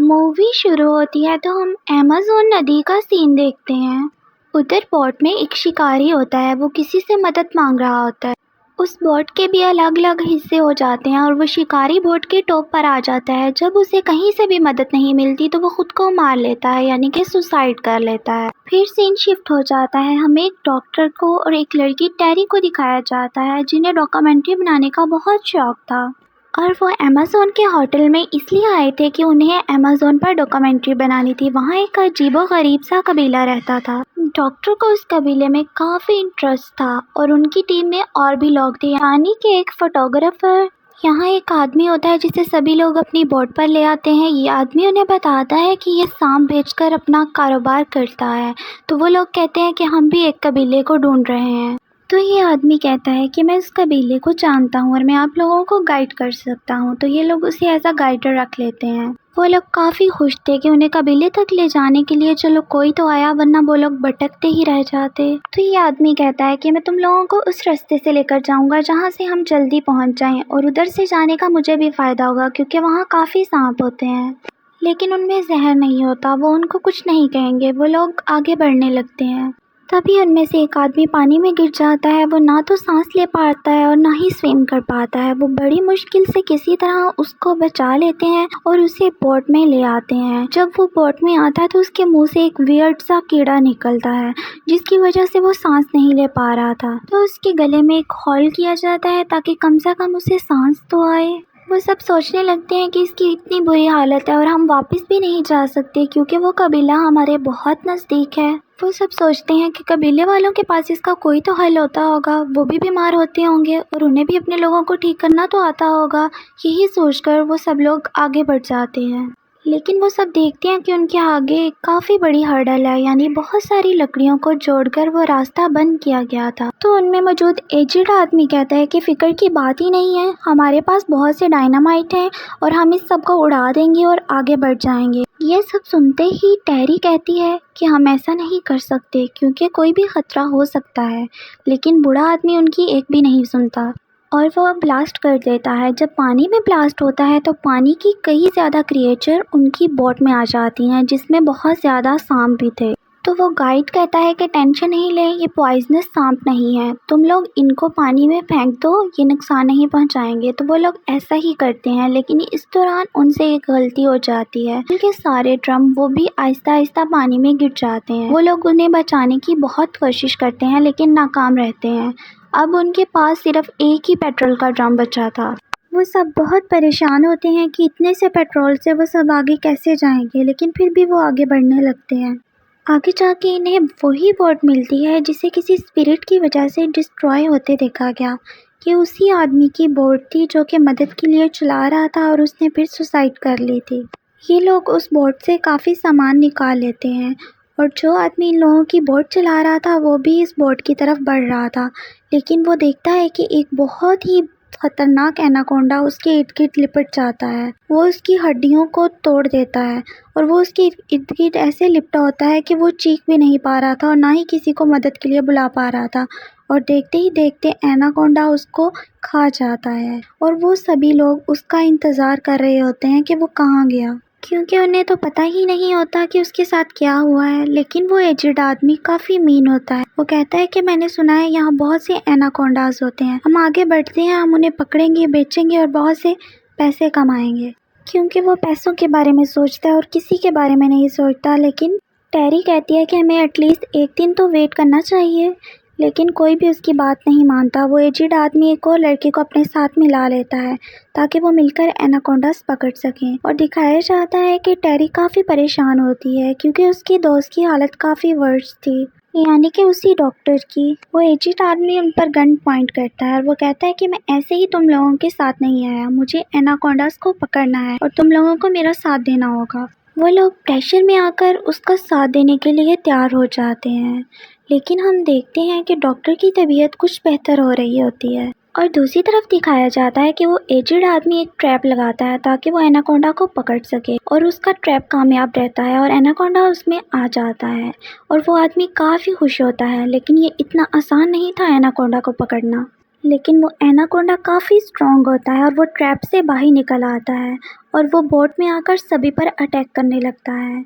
Movie शुरू होती है तो हम अमेज़न नदी का सीन देखते हैं। उधर बोट में एक शिकारी होता है, वो किसी से मदद मांग रहा होता है। उस बोट के भी अलग अलग हिस्से हो जाते हैं और वो शिकारी बोट के टॉप पर आ जाता है। जब उसे कहीं से भी मदद नहीं मिलती तो वो खुद को मार लेता है, यानी कि सुसाइड कर लेता है। फिर सीन शिफ्ट हो जाता है, हमें एक डॉक्टर को और एक लड़की टेरी को दिखाया जाता है, जिन्हें डॉक्यूमेंट्री बनाने का बहुत शौक था। और वो अमेज़न के होटल में इसलिए आए थे कि उन्हें अमेज़न पर डॉक्यूमेंट्री बनानी थी। वहाँ एक अजीबोगरीब सा कबीला रहता था। डॉक्टर को उस कबीले में काफ़ी इंटरेस्ट था और उनकी टीम में और भी लोग थे, यानी कि एक फोटोग्राफर। यहाँ एक आदमी होता है जिसे सभी लोग अपनी बोट पर ले आते हैं। ये आदमी उन्हें बताता है कि ये सांप बेचकर अपना कारोबार करता है। तो वो लोग कहते हैं कि हम भी एक कबीले को ढूंढ रहे हैं। तो ये आदमी कहता है कि मैं उस कबीले को जानता हूँ और मैं आप लोगों को गाइड कर सकता हूँ। तो ये लोग उसे एज अ गाइडर रख लेते हैं। वो लोग काफ़ी खुश थे कि उन्हें कबीले तक ले जाने के लिए चलो कोई तो आया, वरना वो लोग भटकते ही रह जाते। तो ये आदमी कहता है कि मैं तुम लोगों को उस रास्ते से लेकर जाऊँगा जहाँ से हम जल्दी पहुँच जाएँ, और उधर से जाने का मुझे भी फ़ायदा होगा क्योंकि वहाँ काफ़ी सांप होते हैं, लेकिन उनमें जहर नहीं होता। वो उनको कुछ नहीं कहेंगे। वो लोग आगे बढ़ने लगते हैं। तभी उनमें से एक आदमी पानी में गिर जाता है। वो ना तो सांस ले पाता है और ना ही स्विम कर पाता है। वो बड़ी मुश्किल से किसी तरह उसको बचा लेते हैं और उसे बोट में ले आते हैं। जब वो बोट में आता है तो उसके मुंह से एक वियर्ड सा कीड़ा निकलता है, जिसकी वजह से वो सांस नहीं ले पा रहा था। तो उसके गले में एक होल किया जाता है ताकि कम से कम उसे सांस तो आए। वो सब सोचने लगते हैं कि इसकी इतनी बुरी हालत है और हम वापस भी नहीं जा सकते क्योंकि वो कबीला हमारे बहुत नज़दीक है। वो सब सोचते हैं कि कबीले वालों के पास इसका कोई तो हल होता होगा, वो भी बीमार होते होंगे और उन्हें भी अपने लोगों को ठीक करना तो आता होगा। यही सोचकर वो सब लोग आगे बढ़ जाते हैं। लेकिन वो सब देखते हैं कि उनके आगे काफ़ी बड़ी हर्डल है, यानी बहुत सारी लकड़ियों को जोड़कर वो रास्ता बंद किया गया था। तो उनमें मौजूद एजेड आदमी कहता है कि फ़िक्र की बात ही नहीं है, हमारे पास बहुत से डायनामाइट हैं और हम इस सब को उड़ा देंगे और आगे बढ़ जाएंगे। ये सब सुनते ही टेरी कहती है कि हम ऐसा नहीं कर सकते क्योंकि कोई भी ख़तरा हो सकता है, लेकिन बूढ़ा आदमी उनकी एक भी नहीं सुनता और वो ब्लास्ट कर देता है। जब पानी में ब्लास्ट होता है तो पानी की कई ज़्यादा क्रिएचर उनकी बोट में आ जाती हैं, जिसमें बहुत ज़्यादा सांप भी थे। तो वो गाइड कहता है कि टेंशन नहीं लें, ये पॉइजनस सांप नहीं है, तुम लोग इनको पानी में फेंक दो, ये नुकसान नहीं पहुंचाएंगे। तो वो लोग ऐसा ही करते हैं, लेकिन इस दौरान उनसे एक गलती हो जाती है। उनके सारे ड्रम वो भी आहिस्ता आहिस्ता पानी में गिर जाते हैं। वो लोग उन्हें बचाने की बहुत कोशिश करते हैं लेकिन नाकाम रहते हैं। अब उनके पास सिर्फ एक ही पेट्रोल का ड्रम बचा था। वो सब बहुत परेशान होते हैं कि इतने से पेट्रोल से वो सब आगे कैसे जाएंगे, लेकिन फिर भी वो आगे बढ़ने लगते हैं। आगे जाके इन्हें वही बोट मिलती है जिसे किसी स्पिरिट की वजह से डिस्ट्रॉय होते देखा गया, कि उसी आदमी की बोट थी जो कि मदद के लिए चला रहा था और उसने फिर सुसाइड कर ली थी। ये लोग उस बोट से काफ़ी सामान निकाल लेते हैं और जो आदमी इन लोगों की बोट चला रहा था वो भी इस बोट की तरफ बढ़ रहा था, लेकिन वो देखता है कि एक बहुत ही खतरनाक एनाकोंडा उसके इर्द गिर्द लिपट जाता है। वो उसकी हड्डियों को तोड़ देता है और वो उसके इर्द गिर्द ऐसे लिपटा होता है कि वो चीख भी नहीं पा रहा था और ना ही किसी को मदद के लिए बुला पा रहा था। और देखते ही देखते एनाकोंडा उसको खा जाता है और वो सभी लोग उसका इंतज़ार कर रहे होते हैं कि वो कहाँ गया, क्योंकि उन्हें तो पता ही नहीं होता कि उसके साथ क्या हुआ है। लेकिन वो एजेड आदमी काफ़ी मीन होता है। वो कहता है कि मैंने सुना है यहाँ बहुत से एनाकोंडास होते हैं, हम आगे बढ़ते हैं, हम उन्हें पकड़ेंगे, बेचेंगे और बहुत से पैसे कमाएंगे। क्योंकि वो पैसों के बारे में सोचता है और किसी के बारे में नहीं सोचता। लेकिन टेरी कहती है कि हमें एटलीस्ट एक दिन तो वेट करना चाहिए, लेकिन कोई भी उसकी बात नहीं मानता। वो एजेड आदमी एक और लड़के को अपने साथ मिला लेता है ताकि वो मिलकर एनाकोंडास पकड़ सकें। और दिखाया जाता है कि टेरी काफ़ी परेशान होती है क्योंकि उसकी दोस्त की हालत काफ़ी वर्स थी, यानी कि उसी डॉक्टर की। वो एजेड आदमी उन पर गन पॉइंट करता है और वो कहता है कि मैं ऐसे ही तुम लोगों के साथ नहीं आया, मुझे एनाकोंडास को पकड़ना है और तुम लोगों को मेरा साथ देना होगा। वो लोग प्रेशर में आकर उसका साथ देने के लिए तैयार हो जाते हैं, लेकिन हम देखते हैं कि डॉक्टर की तबीयत कुछ बेहतर हो रही होती है। और दूसरी तरफ दिखाया जाता है कि वो एजेड आदमी एक ट्रैप लगाता है ताकि वो एनाकोंडा को पकड़ सके, और उसका ट्रैप कामयाब रहता है और एनाकोंडा उसमें आ जाता है और वो आदमी काफ़ी खुश होता है। लेकिन ये इतना आसान नहीं था एनाकोंडा को पकड़ना। لیکن وہ ایناکونڈا کافی اسٹرانگ ہوتا ہے اور وہ ٹریپ سے باہر نکل آتا ہے اور وہ بوٹ میں آ کر سبھی پر اٹیک کرنے لگتا ہے۔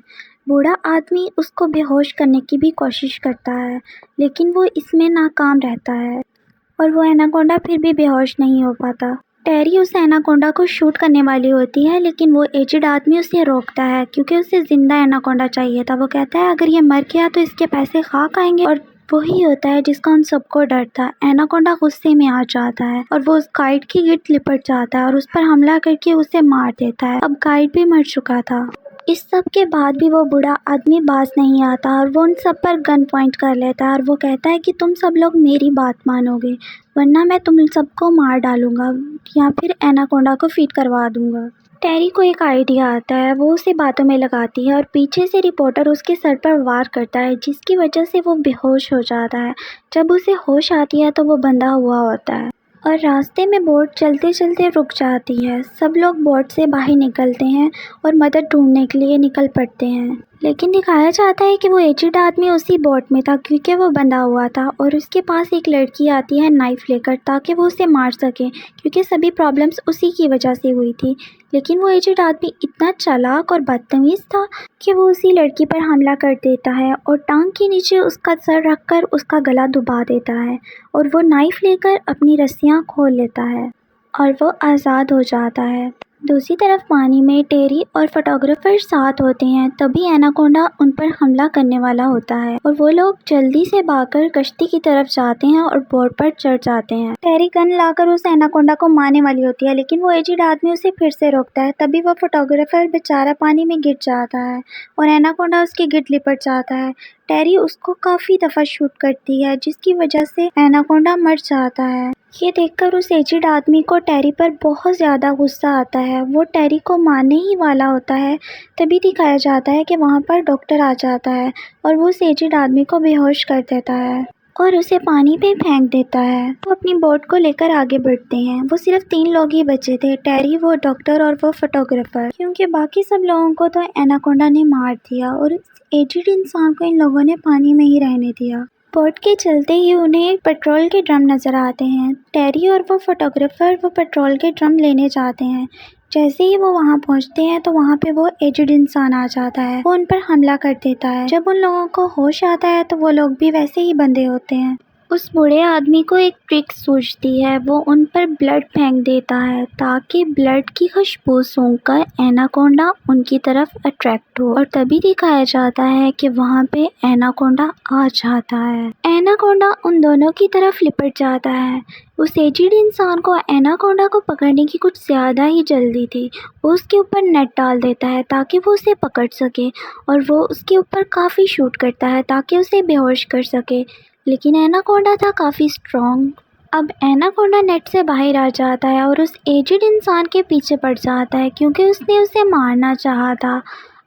بوڑھا آدمی اس کو بے ہوش کرنے کی بھی کوشش کرتا ہے لیکن وہ اس میں ناکام رہتا ہے اور وہ ایناکونڈا پھر بھی بے ہوش نہیں ہو پاتا۔ ٹیری اس ایناکونڈا کو شوٹ کرنے والی ہوتی ہے لیکن وہ ایجڈ آدمی اسے روکتا ہے کیونکہ اسے زندہ ایناکونڈا چاہیے تھا۔ وہ کہتا ہے اگر یہ مر گیا تو اس کے پیسے خاک آئیں گے، اور وہی ہوتا ہے جس کا ان سب کو ڈر تھا۔ ایناکونڈا غصے میں آ جاتا ہے اور وہ اس گائیڈ کی گرد لپٹ جاتا ہے اور اس پر حملہ کر کے اسے مار دیتا ہے۔ اب گائیڈ بھی مر چکا تھا۔ اس سب کے بعد بھی وہ بوڑھا آدمی باز نہیں آتا اور وہ ان سب پر گن پوائنٹ کر لیتا ہے اور وہ کہتا ہے کہ تم سب لوگ میری بات مانو گے ورنہ میں تم سب کو مار ڈالوں گا یا پھر ایناکونڈا کو فیڈ کروا دوں گا۔ ٹیری کو ایک آئیڈیا آتا ہے، وہ اسے باتوں میں لگاتی ہے اور پیچھے سے رپورٹر اس کے سر پر وار کرتا ہے جس کی وجہ سے وہ بے ہوش ہو جاتا ہے۔ جب اسے ہوش آتی ہے تو وہ بندھا ہوا ہوتا ہے اور راستے میں بوٹ چلتے چلتے رک جاتی ہے۔ سب لوگ بوٹ سے باہر نکلتے ہیں اور مدد ڈھونڈنے کے لیے نکل پڑتے ہیں، لیکن دکھایا جاتا ہے کہ وہ ایجڈ آدمی اسی بوٹ میں تھا کیونکہ وہ بندھا ہوا تھا اور اس کے پاس ایک لڑکی آتی ہے نائف لے کر تاکہ وہ اسے مار سکے کیونکہ سبھی پرابلمس اسی کی وجہ سے ہوئی تھی۔ لیکن وہ ایجڈ آدمی اتنا چالاک اور بدتمیز تھا کہ وہ اسی لڑکی پر حملہ کر دیتا ہے اور ٹانگ کے نیچے اس کا سر رکھ کر اس کا گلا دبا دیتا ہے اور وہ نائف لے کر اپنی رسیاں کھول لیتا ہے اور وہ آزاد ہو جاتا ہے۔ دوسری طرف پانی میں ٹیری اور فوٹوگرافر ساتھ ہوتے ہیں، تبھی ایناکونڈا ان پر حملہ کرنے والا ہوتا ہے اور وہ لوگ جلدی سے بھاگ کر کشتی کی طرف جاتے ہیں اور بوٹ پر چڑھ جاتے ہیں۔ ٹیری گن لا کر اس ایناکونڈا کو مارنے والی ہوتی ہے لیکن وہ ایجڈ آدمی اسے پھر سے روکتا ہے، تبھی وہ فوٹوگرافر بیچارہ پانی میں گر جاتا ہے اور ایناکونڈا اس کے گرد لپٹ جاتا ہے۔ ٹیری اس کو کافی دفعہ شوٹ کرتی ہے جس کی وجہ سے ایناکونڈا مر جاتا ہے۔ یہ دیکھ کر اس ایجڈ آدمی کو ٹیری پر بہت زیادہ غصہ آتا ہے، وہ ٹیری کو مارنے ہی والا ہوتا ہے، تبھی دکھایا جاتا ہے کہ وہاں پر ڈاکٹر آ جاتا ہے اور وہ اس ایجڈ آدمی کو بے ہوش کر دیتا ہے اور اسے پانی پہ پھینک دیتا ہے۔ وہ اپنی بوٹ کو لے کر آگے بڑھتے ہیں۔ وہ صرف 3 لوگ ہی بچے تھے، ٹیری، وہ ڈاکٹر اور وہ فوٹوگرافر، کیونکہ باقی سب لوگوں کو تو ایناکونڈا نے مار دیا اور اس ایجڈ انسان کو ان لوگوں نے پانی میں ہی رہنے دیا۔ بوٹ کے چلتے ہی انہیں ایک پیٹرول کے ڈرم نظر آتے ہیں۔ ٹیری اور وہ فوٹوگرافر وہ پیٹرول کے ڈرم لینے جاتے ہیں۔ جیسے ہی وہ وہاں پہنچتے ہیں تو وہاں پہ وہ ایجڈ انسان آ جاتا ہے، وہ ان پر حملہ کر دیتا ہے۔ جب ان لوگوں کو ہوش آتا ہے تو وہ لوگ بھی ویسے ہی بندھے ہوتے ہیں۔ اس بوڑھے آدمی کو ایک ٹرک سوجھتی ہے، وہ ان پر بلڈ پھینک دیتا ہے تاکہ بلڈ کی خوشبو سونگھ کر ایناکونڈا ان کی طرف اٹریکٹ ہو، اور تبھی دکھایا جاتا ہے کہ وہاں پہ ایناکونڈا آ جاتا ہے۔ ایناکونڈا ان دونوں کی طرف لپٹ جاتا ہے۔ اس ایجڈ انسان کو ایناکونڈا کو پکڑنے کی کچھ زیادہ ہی جلدی تھی۔ وہ اس کے اوپر نیٹ ڈال دیتا ہے تاکہ وہ اسے پکڑ سکے اور وہ اس کے اوپر کافی شوٹ کرتا ہے تاکہ اسے بے ہوش کر سکے، لیکن ایناکونڈا تھا کافی اسٹرانگ۔ اب ایناکونڈا نیٹ سے باہر آ جاتا ہے اور اس ایجڈ انسان کے پیچھے پڑ جاتا ہے کیونکہ اس نے اسے مارنا چاہا تھا۔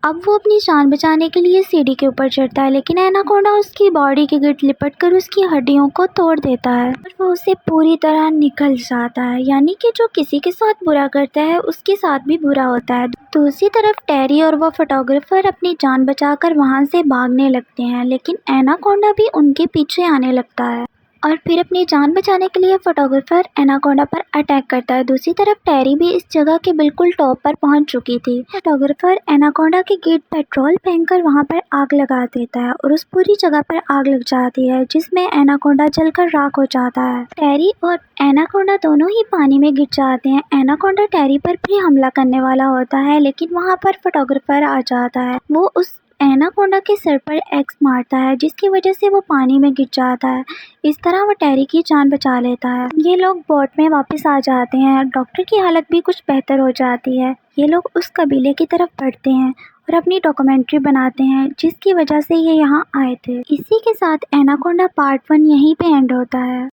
اب وہ اپنی جان بچانے کے لیے سیڑھی کے اوپر چڑھتا ہے لیکن ایناکونڈا اس کی باڈی کے گرد لپٹ کر اس کی ہڈیوں کو توڑ دیتا ہے اور وہ اسے پوری طرح نگل جاتا ہے، یعنی کہ جو کسی کے ساتھ برا کرتا ہے اس کے ساتھ بھی برا ہوتا ہے۔ دوسری طرف ٹیری اور وہ فوٹوگرافر اپنی جان بچا کر وہاں سے بھاگنے لگتے ہیں لیکن ایناکونڈا بھی ان کے پیچھے آنے لگتا ہے اور پھر اپنی جان بچانے کے لیے فوٹوگرافر ایناکونڈا پر اٹیک کرتا ہے۔ دوسری طرف ٹیری بھی اس جگہ کے بالکل ٹاپ پر پہنچ چکی تھی۔ فوٹوگرافر ایناکونڈا کے گرد پیٹرول پھینک کر وہاں پر آگ لگا دیتا ہے اور اس پوری جگہ پر آگ لگ جاتی ہے جس میں ایناکونڈا جل کر راکھ ہو جاتا ہے۔ ٹیری اور ایناکونڈا دونوں ہی پانی میں گر جاتے ہیں۔ ایناکونڈا ٹیری پر بھی حملہ کرنے والا ہوتا ہے لیکن وہاں پر فوٹوگرافر آ جاتا ہے، وہ اس ایناکونڈا کے سر پر ایکس مارتا ہے جس کی وجہ سے وہ پانی میں گر جاتا ہے۔ اس طرح وہ ٹیری کی جان بچا لیتا ہے۔ یہ لوگ بوٹ میں واپس آ جاتے ہیں اور ڈاکٹر کی حالت بھی کچھ بہتر ہو جاتی ہے۔ یہ لوگ اس قبیلے کی طرف بڑھتے ہیں اور اپنی ڈاکومنٹری بناتے ہیں جس کی وجہ سے یہ یہاں آئے تھے۔ اسی کے ساتھ ایناکونڈا پارٹ 1 یہیں پہ اینڈ ہوتا ہے۔